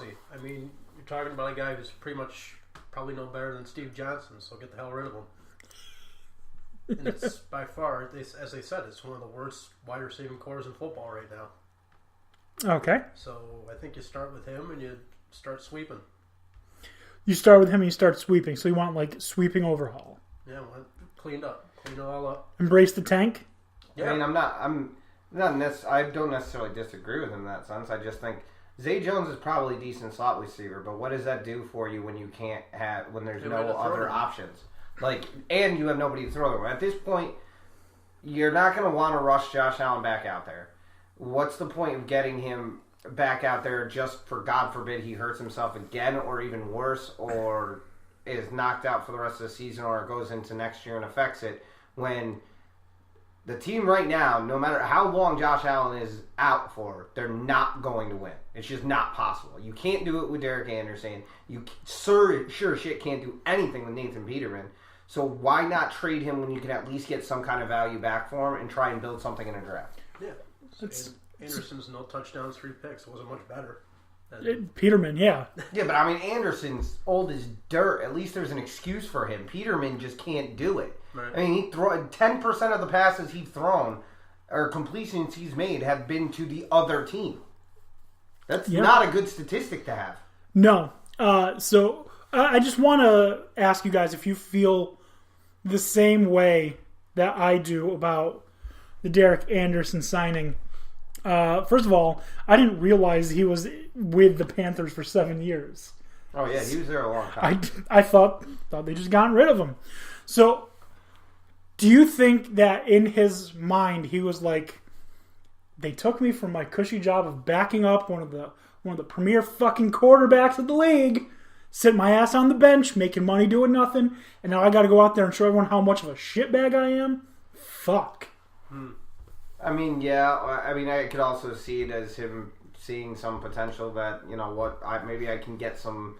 I mean, you're talking about a guy who's pretty much probably no better than Steve Johnson, so get the hell rid of him. And it's by far, as they said, it's one of the worst wide receiving cores in football right now. Okay. So I think you start with him and you start sweeping. You start with him and you start sweeping. So you want like sweeping overhaul. Yeah, clean it all up. Embrace the tank. Yeah. I mean, I don't necessarily disagree with him in that sense. I just think Zay Jones is probably a decent slot receiver, but what does that do for you when you can't have when there's no other options? Like, and you have nobody to throw them. At this point, you're not going to want to rush Josh Allen back out there. What's the point of getting him back out there just for, God forbid, he hurts himself again or even worse or is knocked out for the rest of the season or goes into next year and affects it when the team right now, no matter how long Josh Allen is out for, they're not going to win. It's just not possible. You can't do it with Derek Anderson. You sure shit can't do anything with Nathan Peterman. So why not trade him when you can at least get some kind of value back for him and try and build something in a draft? Yeah. Anderson's no touchdowns, 3 picks. It wasn't much better. Peterman, yeah. Yeah, but I mean, Anderson's old as dirt. At least there's an excuse for him. Peterman just can't do it. Right. I mean, 10% of the passes he's thrown or completions he's made have been to the other team. That's not a good statistic to have. No. So I just want to ask you guys if you feel the same way that I do about the Derek Anderson signing. First of all, I didn't realize he was with the Panthers for 7 years. Oh yeah, he was there a long time. I thought they just gotten rid of him. So, do you think that in his mind he was like, they took me from my cushy job of backing up one of the premier fucking quarterbacks of the league, sit my ass on the bench, making money doing nothing, and now I got to go out there and show everyone how much of a shitbag I am? Fuck. I mean, yeah. I mean, I could also see it as him seeing some potential that, you know what, maybe I can get some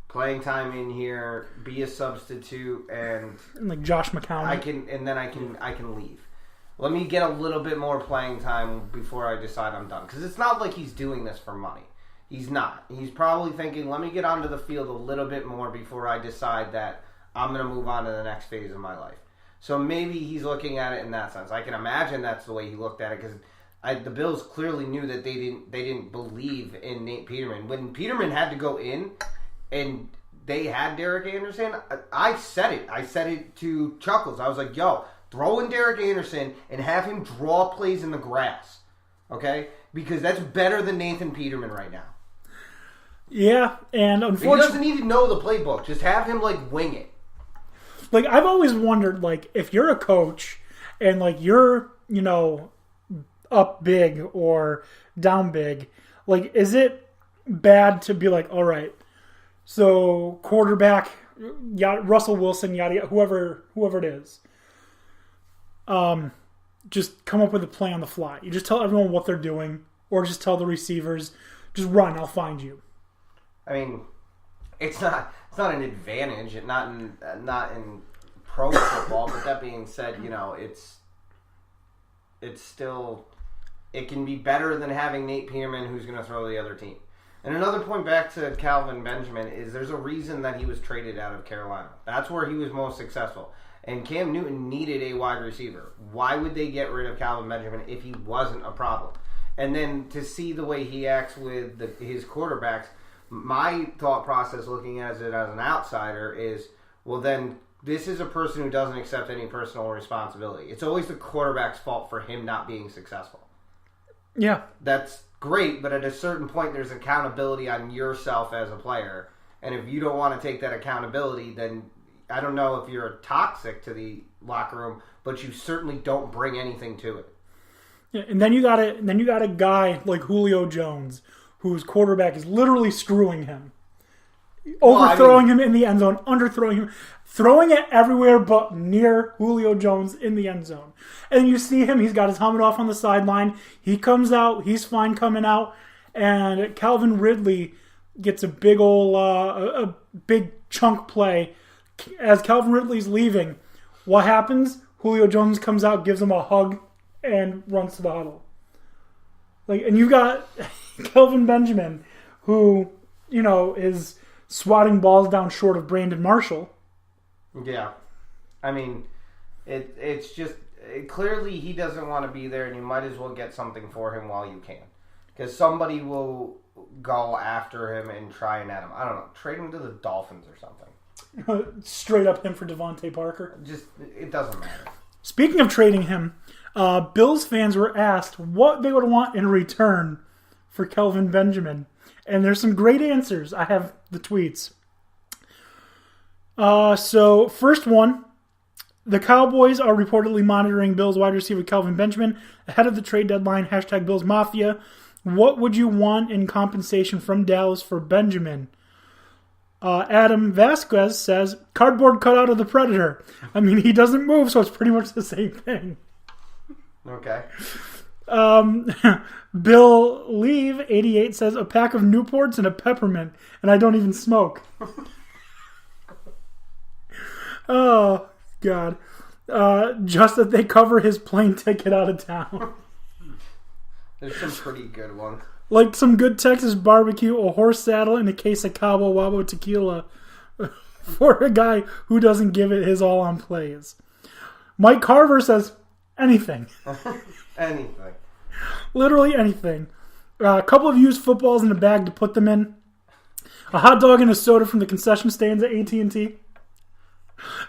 playing time in here, be a substitute, and like Josh McCown. I can leave. Let me get a little bit more playing time before I decide I'm done. Because it's not like he's doing this for money. He's not. He's probably thinking, let me get onto the field a little bit more before I decide that I'm going to move on to the next phase of my life. So maybe he's looking at it in that sense. I can imagine that's the way he looked at it because the Bills clearly knew that they didn't believe in Nate Peterman. When Peterman had to go in and they had Derek Anderson, I said it. I said it to Chuckles. I was like, yo, throw in Derek Anderson and have him draw plays in the grass. Okay? Because that's better than Nathan Peterman right now. Yeah, and unfortunately... He doesn't even know the playbook. Just have him, wing it. Like, I've always wondered, if you're a coach and, you're, up big or down big, is it bad to be like, all right, so quarterback, Russell Wilson, yada, whoever it is, just come up with a play on the fly. You just tell everyone what they're doing, or just tell the receivers, just run, I'll find you. I mean, it's not an advantage, not in pro football. But that being said, it's still, it can be better than having Nate Peterman, who's going to throw the other team. And another point back to Calvin Benjamin is there's a reason that he was traded out of Carolina. That's where he was most successful. And Cam Newton needed a wide receiver. Why would they get rid of Calvin Benjamin if he wasn't a problem? And then to see the way he acts with his quarterbacks, my thought process looking at it as an outsider is, well, then this is a person who doesn't accept any personal responsibility. It's always the quarterback's fault for him not being successful. Yeah. That's great, but at a certain point there's accountability on yourself as a player. And if you don't want to take that accountability, then I don't know if you're toxic to the locker room, but you certainly don't bring anything to it. Yeah, and then you got a guy like Julio Jones, whose quarterback is literally screwing him. Overthrowing him in the end zone, underthrowing him, throwing it everywhere but near Julio Jones in the end zone. And you see him, he's got his helmet off on the sideline. He comes out, he's fine coming out, and Calvin Ridley gets a big a big chunk play. As Calvin Ridley's leaving, what happens? Julio Jones comes out, gives him a hug, and runs to the huddle. And you've got Kelvin Benjamin, who is swatting balls down short of Brandon Marshall. Yeah. I mean, it's just clearly he doesn't want to be there, and you might as well get something for him while you can. Because somebody will go after him and try and at him. I don't know. Trade him to the Dolphins or something. Straight up him for Devontae Parker. It doesn't matter. Speaking of trading him, Bills fans were asked what they would want in return for Kelvin Benjamin. And there's some great answers. I have the tweets. So, first one. The Cowboys are reportedly monitoring Bills wide receiver Kelvin Benjamin ahead of the trade deadline. #Bills Mafia. What would you want in compensation from Dallas for Benjamin? Adam Vasquez says, cardboard cutout of the Predator. I mean, he doesn't move, so it's pretty much the same thing. Okay. Bill Leave 88 says, a pack of Newports and a peppermint, and I don't even smoke. Oh, God. Just that they cover his plane ticket out of town. There's some pretty good ones. Like some good Texas barbecue, a horse saddle, and a case of Cabo Wabo tequila for a guy who doesn't give it his all on plays. Mike Carver says, anything. Anything. Literally anything. A couple of used footballs in a bag to put them in. A hot dog and a soda from the concession stands at AT&T.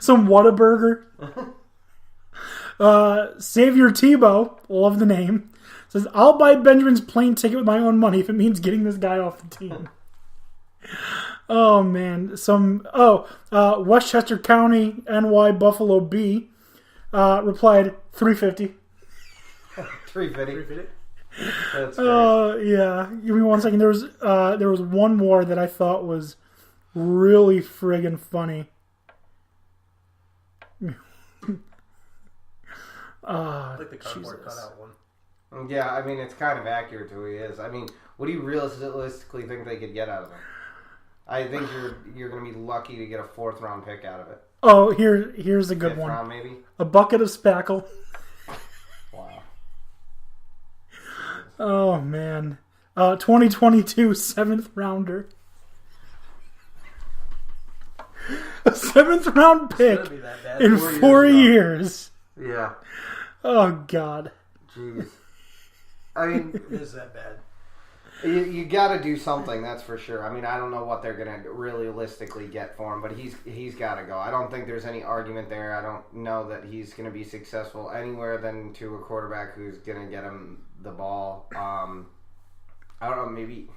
Some Whataburger. Xavier Tebow, love the name, says, I'll buy Benjamin's plane ticket with my own money if it means getting this guy off the team. Oh, man. Westchester County, NY Buffalo B replied, $350. $350. That's great. Yeah. Give me 1 second. There was one more that I thought was really friggin' funny. I like the cardboard cutout one. Yeah, I mean, it's kind of accurate to who he is. I mean, what do you realistically think they could get out of him? I think you're going to be lucky to get a 4th round pick out of it. Oh, here's a good 5th one. round, maybe? A bucket of spackle. Wow. Oh, man. 2022 7th rounder. A 7th round pick in 4 years. Yeah. Oh, God. Jeez. I mean, is that bad? You got to do something, that's for sure. I mean, I don't know what they're going to realistically get for him, but he's got to go. I don't think there's any argument there. I don't know that he's going to be successful anywhere than to a quarterback who's going to get him the ball. I don't know, maybe.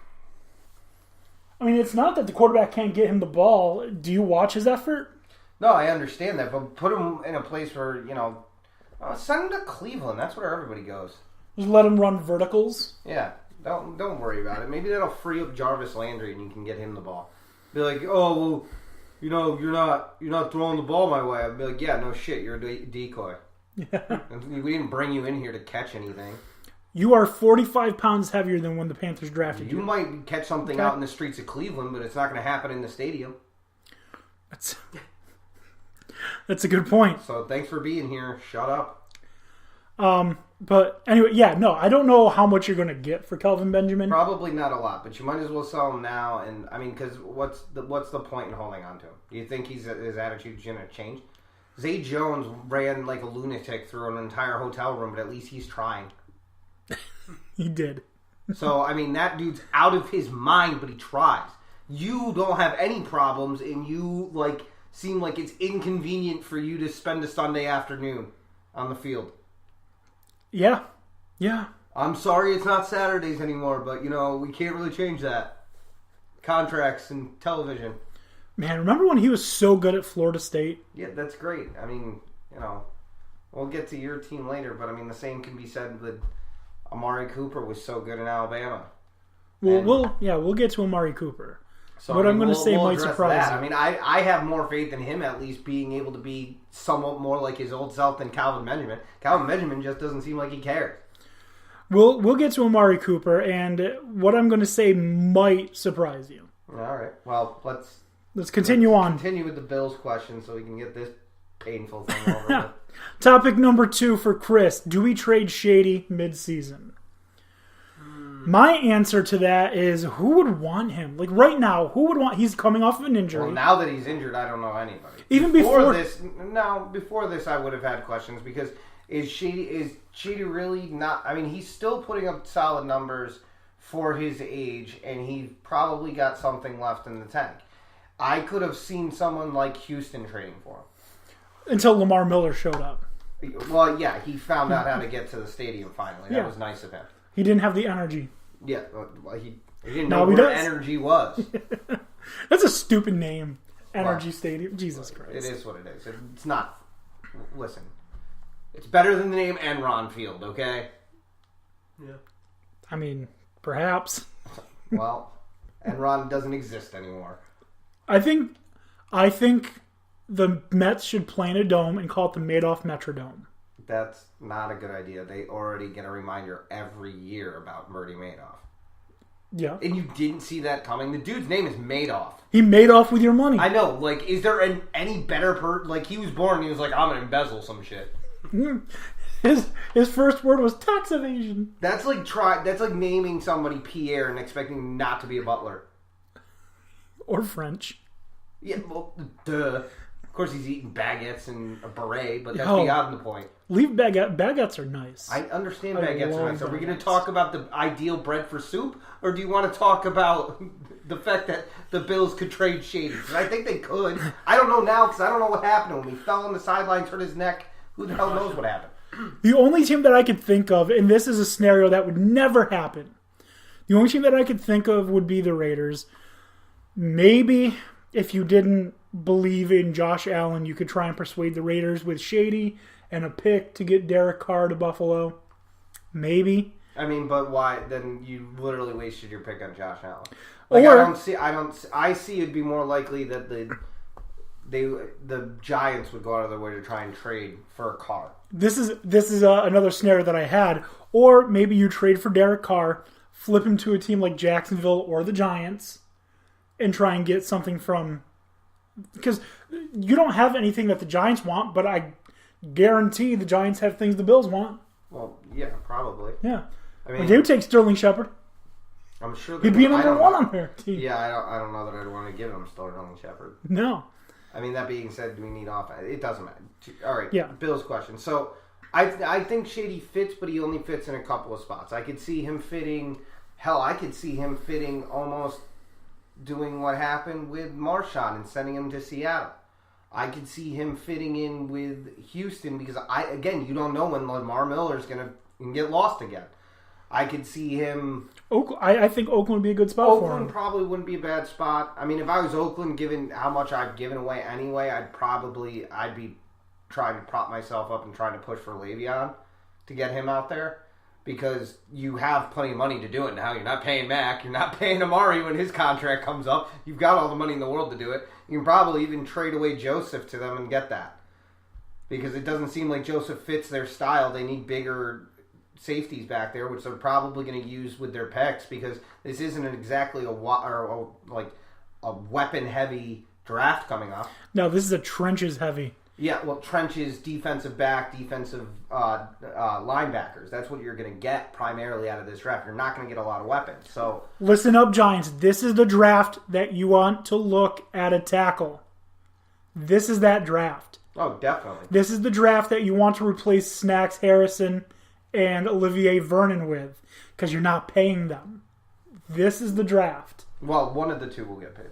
I mean, it's not that the quarterback can't get him the ball. Do you watch his effort? No, I understand that, but put him in a place where, send him to Cleveland. That's where everybody goes. Just let him run verticals? Yeah. Don't worry about it. Maybe that'll free up Jarvis Landry and you can get him the ball. Be like, oh, well, you're not throwing the ball my way. I'd be like, yeah, no shit, you're a decoy. Yeah. We didn't bring you in here to catch anything. You are 45 pounds heavier than when the Panthers drafted you. You might catch something out in the streets of Cleveland, but it's not going to happen in the stadium. That's a good point. So thanks for being here. Shut up. But anyway, yeah, no, I don't know how much you're going to get for Kelvin Benjamin. Probably not a lot, but you might as well sell him now. And I mean, because what's the point in holding on to him? Do you think his attitude's going to change? Zay Jones ran like a lunatic through an entire hotel room, but at least he's trying. He did. So I mean, that dude's out of his mind, but he tries. You don't have any problems, and you seem like it's inconvenient for you to spend a Sunday afternoon on the field. Yeah. I'm sorry it's not Saturdays anymore, but, we can't really change that. Contracts and television. Man, remember when he was so good at Florida State? Yeah, that's great. I mean, we'll get to your team later, but, I mean, the same can be said with Amari Cooper was so good in Alabama. Well, we'll get to Amari Cooper. So, what I'm going to say might surprise you. I mean, I have more faith in him at least being able to be somewhat more like his old self than Kelvin Benjamin. Kelvin Benjamin just doesn't seem like he cares. We'll get to Amari Cooper, and what I'm going to say might surprise you. All right. Well, let's continue on. Continue with the Bills question so we can get this painful thing over with. Topic number 2 for Chris. Do we trade Shady mid-season? My answer to that is, who would want him? Like right now, who would want? He's coming off of an injury. Well, now that he's injured, I don't know anybody. Even before before this, I would have had questions because is Sheedy really not? I mean, he's still putting up solid numbers for his age, and he probably got something left in the tank. I could have seen someone like Houston trading for him until Lamar Miller showed up. Well, yeah, he found out how to get to the stadium finally. That was nice of him. He didn't have the energy. Yeah, well, he didn't know where energy was. That's a stupid name. Energy Stadium. Jesus Christ. It is what it is. It's not. Listen, it's better than the name Enron Field, okay? Yeah. I mean, perhaps. Well, Enron doesn't exist anymore. I think the Mets should play in a dome and call it the Madoff Metrodome. That's not a good idea. They already get a reminder every year about Murdy Madoff. Yeah. And you didn't see that coming. The dude's name is Madoff. He made off with your money. I know. Like, is there any better like, he was born and he was like, I'm going to embezzle some shit. His first word was tax evasion. That's like naming somebody Pierre and expecting him not to be a butler. Or French. Yeah, well, duh. Of course, he's eating baguettes and a beret, but that's beyond the point. Leave baguettes are nice. I understand baguettes are nice. Are we going to talk about the ideal bread for soup, or do you want to talk about the fact that the Bills could trade Shady? Because I think they could. I don't know now because I don't know what happened when he fell on the sidelines, hurt his neck. Who the hell knows what happened? The only team that I could think of, and this is a scenario that would never happen, the only team that I could think of would be the Raiders. Maybe if you didn't believe in Josh Allen, you could try and persuade the Raiders with Shady and a pick to get Derek Carr to Buffalo. Maybe. I mean, but why? Then you literally wasted your pick on Josh Allen. Like, I see it'd be more likely that the Giants would go out of their way to try and trade for a Carr. This is another scenario that I had. Or maybe you trade for Derek Carr, flip him to a team like Jacksonville or the Giants, and try and get something from... Because you don't have anything that the Giants want, but I guarantee the Giants have things the Bills want. Well, yeah, probably. Yeah. I mean, they would take Sterling Shepard. I'm sure he'd be number one on their team. Yeah, I don't know that I'd want to give him Sterling Shepard. No. I mean, that being said, do we need offense? It doesn't matter. All right, yeah. Bill's question. So, I think Shady fits, but he only fits in a couple of spots. I could see him fitting... Hell, I could see him fitting almost doing what happened with Marshawn and sending him to Seattle. I could see him fitting in with Houston because, you don't know when Lamar Miller is going to get lost again. I could see him... I think Oakland would be a good spot for him. Oakland probably wouldn't be a bad spot. I mean, if I was Oakland, given how much I've given away anyway, I'd be trying to prop myself up and trying to push for Le'Veon to get him out there. Because you have plenty of money to do it now. You're not paying Mac. You're not paying Amari when his contract comes up. You've got all the money in the world to do it. You can probably even trade away Joseph to them and get that. Because it doesn't seem like Joseph fits their style. They need bigger safeties back there, which they're probably going to use with their picks. Because this isn't exactly a weapon-heavy draft coming up. No, this is a trenches-heavy. Yeah, well, trenches, defensive back, defensive linebackers. That's what you're going to get primarily out of this draft. You're not going to get a lot of weapons. So listen up, Giants. This is the draft that you want to look at a tackle. This is that draft. Oh, definitely. This is the draft that you want to replace Snacks Harrison and Olivier Vernon with because you're not paying them. This is the draft. Well, one of the two will get paid.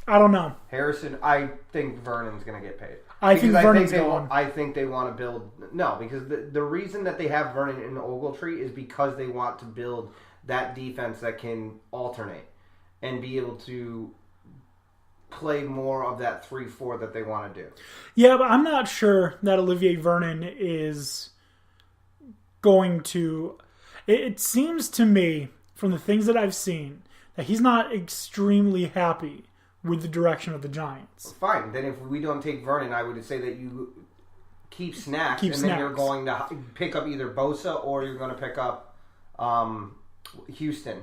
I don't know. Harrison, I think Vernon's going to get paid. I think Vernon's going. I think they want to build... No, because the reason that they have Vernon in Ogletree is because they want to build that defense that can alternate and be able to play more of that 3-4 that they want to do. Yeah, but I'm not sure that Olivier Vernon is going to... It seems to me, from the things that I've seen, that he's not extremely happy with the direction of the Giants. Fine. Then if we don't take Vernon, I would say that you keep Snacks, then you're going to pick up either Bosa or you're going to pick up Houston.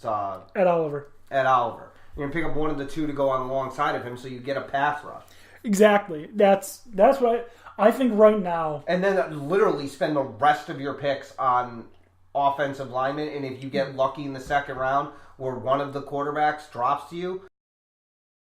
Ed Oliver. You're going to pick up one of the two to go on alongside of him so you get a pass rush. Exactly. That's what I think right now. And then literally spend the rest of your picks on offensive linemen, and if you get lucky in the second round where one of the quarterbacks drops to you,